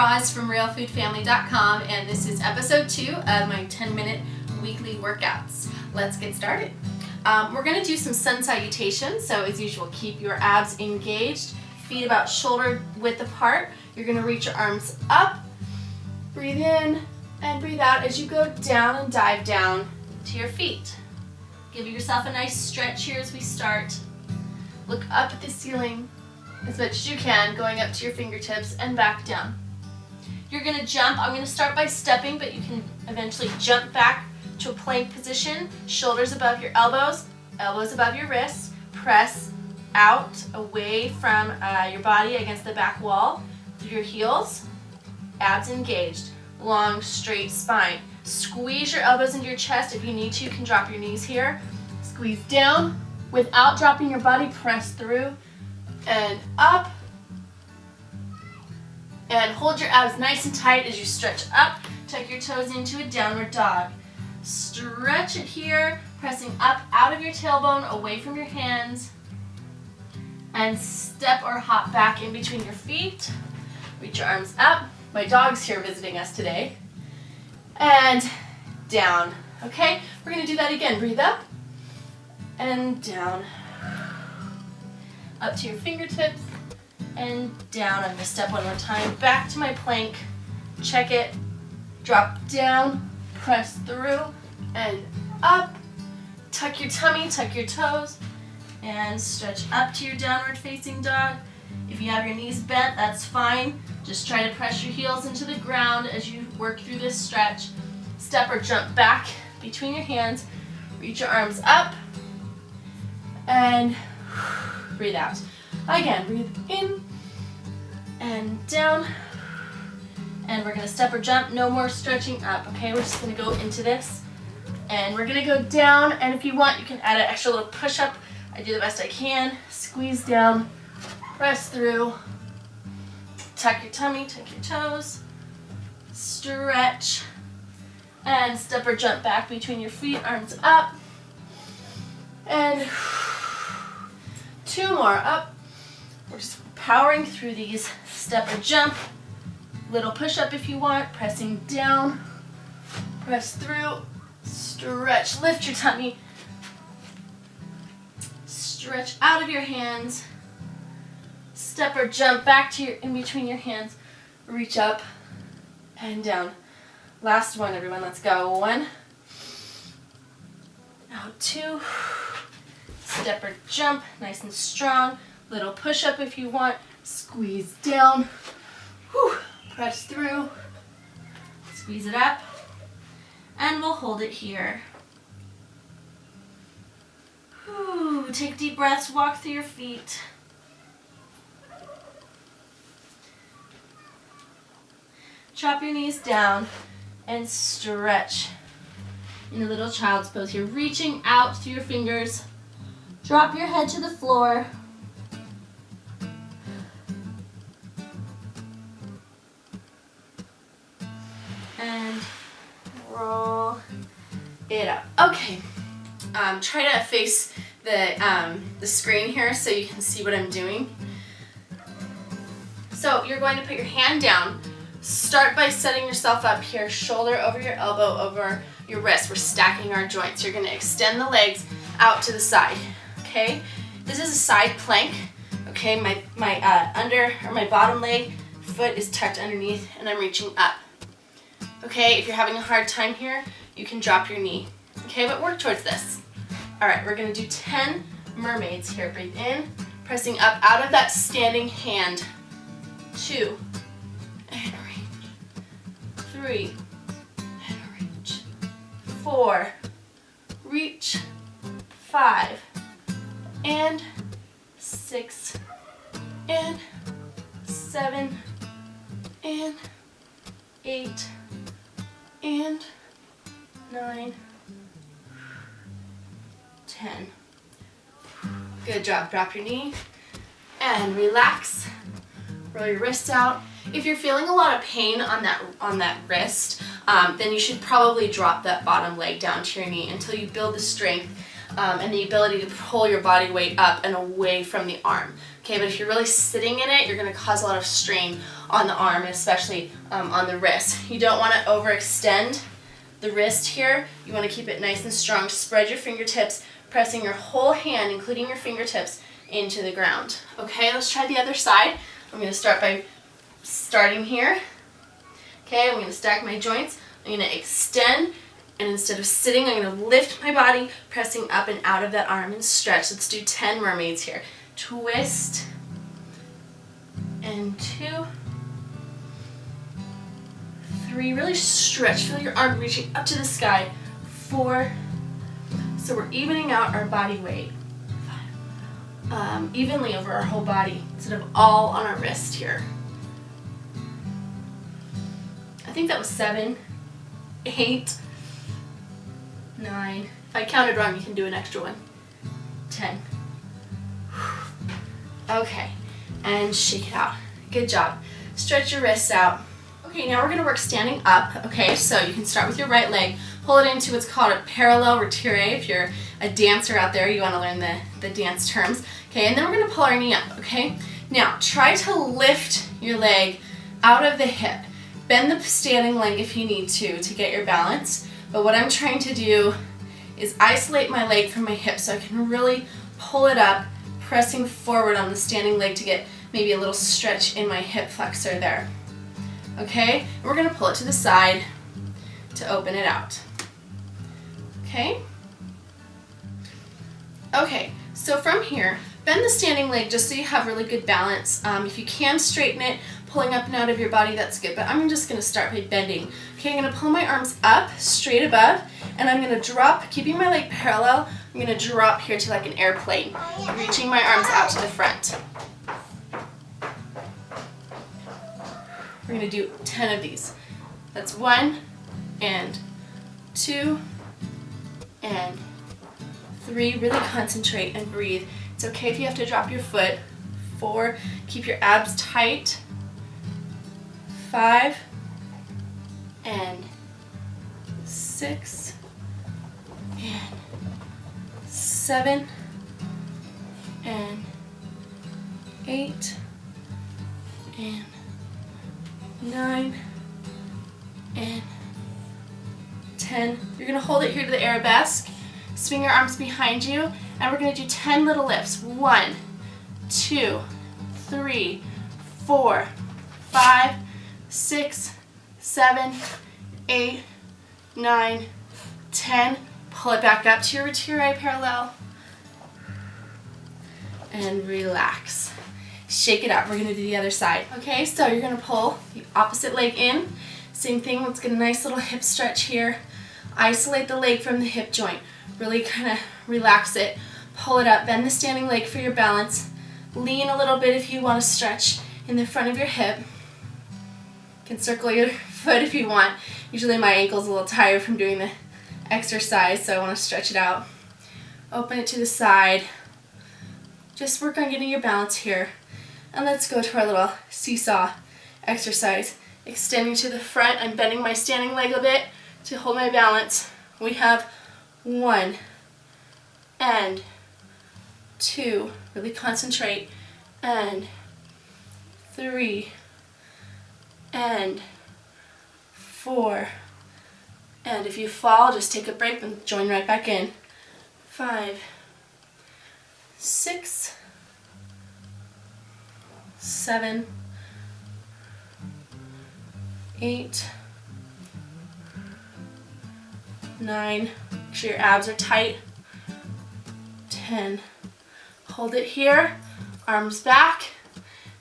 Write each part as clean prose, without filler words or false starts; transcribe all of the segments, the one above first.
Roz from realfoodfamily.com, and this is episode 2 of my 10-minute weekly workouts. Let's get started. We're going to do some sun salutations, so as usual, keep your abs engaged, feet about shoulder width apart. You're going to reach your arms up, breathe in and breathe out as you go down and dive down to your feet. Give yourself a nice stretch here as we start. Look up at the ceiling as much as you can, going up to your fingertips and back down. You're going to jump. I'm going to start by stepping, but you can eventually jump back to a plank position, shoulders above your elbows, elbows above your wrists. Press out away from your body against the back wall through your heels, abs engaged, long straight spine. Squeeze your elbows into your chest. If you need to, you can drop your knees here. Squeeze down without dropping your body. Press through and up, and hold your abs nice and tight as you stretch up. Tuck your toes into a downward dog. Stretch it here, pressing up out of your tailbone, away from your hands, and step or hop back in between your feet. Reach your arms up. My dog's here visiting us today. And down. Okay, we're going to do that again. Breathe up and down. Up to your fingertips and down. I'm going to step one more time. Back to my plank. Check it. Drop down. Press through and up. Tuck your tummy, tuck your toes, and stretch up to your downward facing dog. If you have your knees bent, that's fine. Just try to press your heels into the ground as you work through this stretch. Step or jump back between your hands. Reach your arms up and breathe out. Again, breathe in and down. And we're going to step or jump. No more stretching up, okay? We're just going to go into this. And we're going to go down. And if you want, you can add an extra little push-up. I do the best I can. Squeeze down. Press through. Tuck your tummy, tuck your toes. Stretch. And step or jump back between your feet. Arms up. And 2 more up. We're just powering through these. Step or jump. Little push-up if you want. Pressing down. Press through. Stretch. Lift your tummy. Stretch out of your hands. Step or jump back to your in between your hands. Reach up and down. Last one, everyone. Let's go. 1. Now 2. Step or jump. Nice and strong. Little push-up if you want. Squeeze down. Whew. Press through. Squeeze it up. And we'll hold it here. Whew. Take deep breaths. Walk through your feet. Drop your knees down and stretch in a little child's pose here. Reaching out through your fingers. Drop your head to the floor. And roll it up. Okay. Try to face the screen here so you can see what I'm doing. So you're going to put your hand down. Start by setting yourself up here, shoulder over your elbow, over your wrist. We're stacking our joints. You're going to extend the legs out to the side. Okay? This is a side plank. Okay? My bottom leg foot is tucked underneath, and I'm reaching up. Okay? If you're having a hard time here, you can drop your knee. Okay? But work towards this. All right. We're going to do 10 mermaids here. Breathe in, pressing up out of that standing hand. 2. And reach. 3. And reach. 4. Reach. 5. And 6. And 7. And 8. And 9. 10. Good job. Drop your knee and relax. Roll your wrists out. If you're feeling a lot of pain on that wrist, then you should probably drop that bottom leg down to your knee until you build the strength and the ability to pull your body weight up and away from the arm. Okay, but if you're really sitting in it, you're gonna cause a lot of strain on the arm, and especially on the wrist. You don't wanna overextend the wrist here. You wanna keep it nice and strong. Spread your fingertips, pressing your whole hand, including your fingertips, into the ground. Okay, let's try the other side. I'm gonna start by starting here. Okay, I'm gonna stack my joints. I'm gonna extend, and instead of sitting, I'm gonna lift my body, pressing up and out of that arm and stretch. Let's do 10 mermaids here. Twist, and 2, 3, really stretch, feel your arm reaching up to the sky. 4, so we're evening out our body weight evenly over our whole body instead of all on our wrist here. I think that was 7, 8, 9. If I counted wrong, you can do an extra one. 10. Okay, and shake it out. Good job. Stretch your wrists out. Okay, now we're gonna work standing up. Okay, so you can start with your right leg, pull it into what's called a parallel retire. If you're a dancer out there, you wanna learn the dance terms. Okay, and then we're gonna pull our knee up, okay? Now, try to lift your leg out of the hip. Bend the standing leg if you need to get your balance. But what I'm trying to do is isolate my leg from my hip so I can really pull it up, pressing forward on the standing leg to get maybe a little stretch in my hip flexor there. Okay, and we're gonna pull it to the side to open it out. Okay? Okay, so from here, bend the standing leg just so you have really good balance. If you can straighten it, pulling up and out of your body, that's good, but I'm just gonna start by bending. Okay, I'm gonna pull my arms up, straight above, and I'm gonna drop, keeping my leg parallel, I'm gonna drop here to like an airplane, reaching my arms out to the front. We're gonna do 10 of these. That's 1, and 2, and 3, really concentrate and breathe. It's okay if you have to drop your foot. 4, keep your abs tight. 5, and 6, and 7, and 8, and 9, and 10. You're gonna hold it here to the arabesque. Swing your arms behind you, and we're gonna do 10 little lifts. 1, 2, 3, 4, 5, 6, 7, 8, 9, 10. Pull it back up to your retire parallel, and relax. Shake it up. We're gonna do the other side. Okay, so you're gonna pull the opposite leg in. Same thing, let's get a nice little hip stretch here. Isolate the leg from the hip joint. Really kind of relax it. Pull it up, bend the standing leg for your balance. Lean a little bit if you want to stretch in the front of your hip. You can circle your foot if you want. Usually my ankle's a little tired from doing the exercise, so I want to stretch it out. Open it to the side. Just work on getting your balance here. And let's go to our little seesaw exercise. Extending to the front, I'm bending my standing leg a bit to hold my balance. We have 1 and 2, really concentrate, and 3 and 4, and if you fall, just take a break and join right back in. 5, 6, 7, 8, 9, make sure your abs are tight. 10, hold it here, arms back,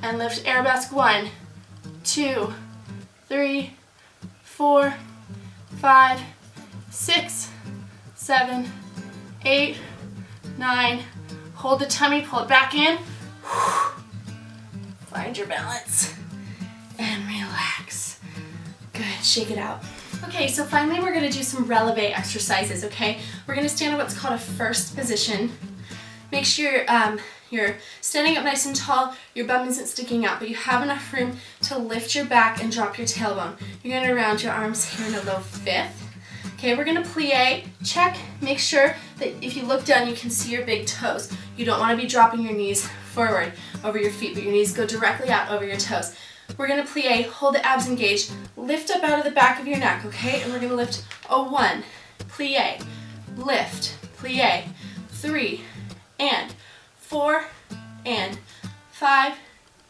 and lift arabesque. 1, 2, 3, 4, 5, 6, 7, 8, 9, hold the tummy, pull it back in. Find your balance, and relax. Good, shake it out. Okay, so finally we're gonna do some releve exercises, okay? We're gonna stand in what's called a first position. Make sure you're standing up nice and tall, your bum isn't sticking out, but you have enough room to lift your back and drop your tailbone. You're gonna round your arms here in a low fifth. Okay, we're gonna plie, check, make sure that if you look down you can see your big toes. You don't wanna be dropping your knees forward over your feet, but your knees go directly out over your toes. We're gonna plie, hold the abs engaged, lift up out of the back of your neck, okay? And we're gonna lift a 1, plie, lift, plie, 3, and 4, and 5,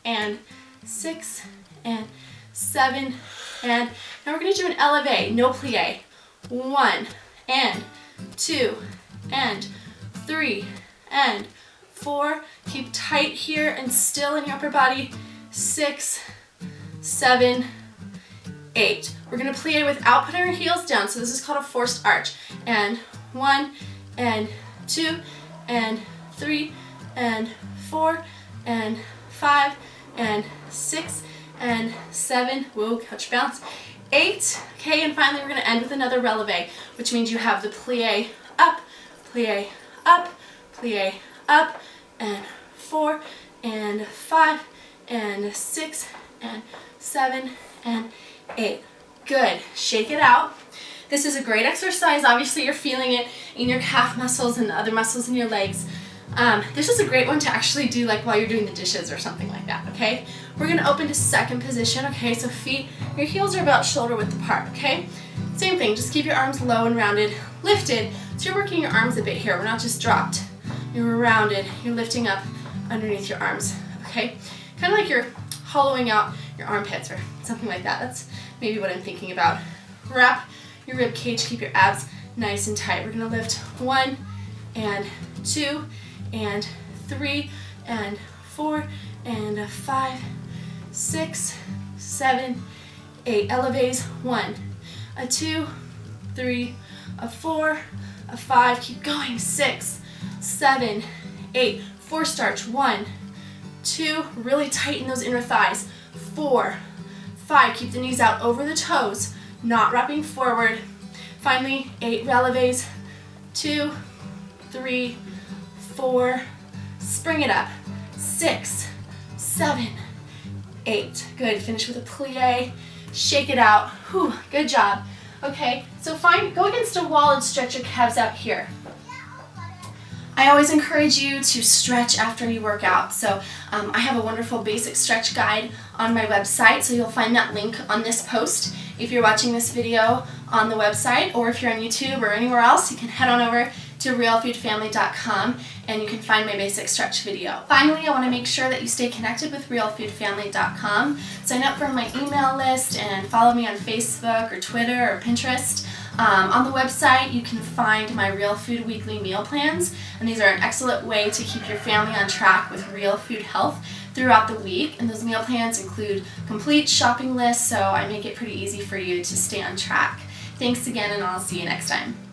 and 6, and 7, and now we're gonna do an elevate, no plie. 1, and 2, and 3, and 4. Keep tight here and still in your upper body. 6, 7, 8. We're gonna plie without putting our heels down, so this is called a forced arch. And 1, and 2, and 3, and 4, and 5, and 6, and 7. Whoa, catch bounce. 8. Okay, and finally we're gonna end with another releve, which means you have the plie up, plie up, plie up, and 4, and 5, and 6, and 7, and 8. Good. Shake it out. This is a great exercise. Obviously, you're feeling it in your calf muscles and the other muscles in your legs. This is a great one to actually do like while you're doing the dishes or something like that, okay? We're gonna open to second position, okay? So feet, your heels are about shoulder width apart, okay? Same thing, just keep your arms low and rounded, lifted. So you're working your arms a bit here. We're not just dropped. You're rounded. You're lifting up underneath your arms, okay? Kind of like you're hollowing out your armpits or something like that. That's maybe what I'm thinking about. Wrap your rib cage, keep your abs nice and tight. We're gonna lift 1, and 2, and 3, and 4, and 5, 6, 7, 8. Elevates. 1, a 2, 3, a 4, a 5. Keep going. 6, 7, 8. Forced arch. 1, 2. Really tighten those inner thighs. 4, 5. Keep the knees out over the toes, not wrapping forward. Finally, 8 releves. 2, 3, 4. Spring it up. 6, 7, 8. Good. Finish with a plie. Shake it out. Whew, good job. Okay, so go against a wall and stretch your calves out here. I always encourage you to stretch after you work out. So I have a wonderful basic stretch guide on my website, so you'll find that link on this post. If you're watching this video on the website, or if you're on YouTube or anywhere else, you can head on over to realfoodfamily.com and you can find my basic stretch video. Finally, I want to make sure that you stay connected with realfoodfamily.com. Sign up for my email list and follow me on Facebook or Twitter or Pinterest. On the website, you can find my Real Food weekly meal plans, and these are an excellent way to keep your family on track with real food health throughout the week. And those meal plans include complete shopping lists, so I make it pretty easy for you to stay on track. Thanks again, and I'll see you next time.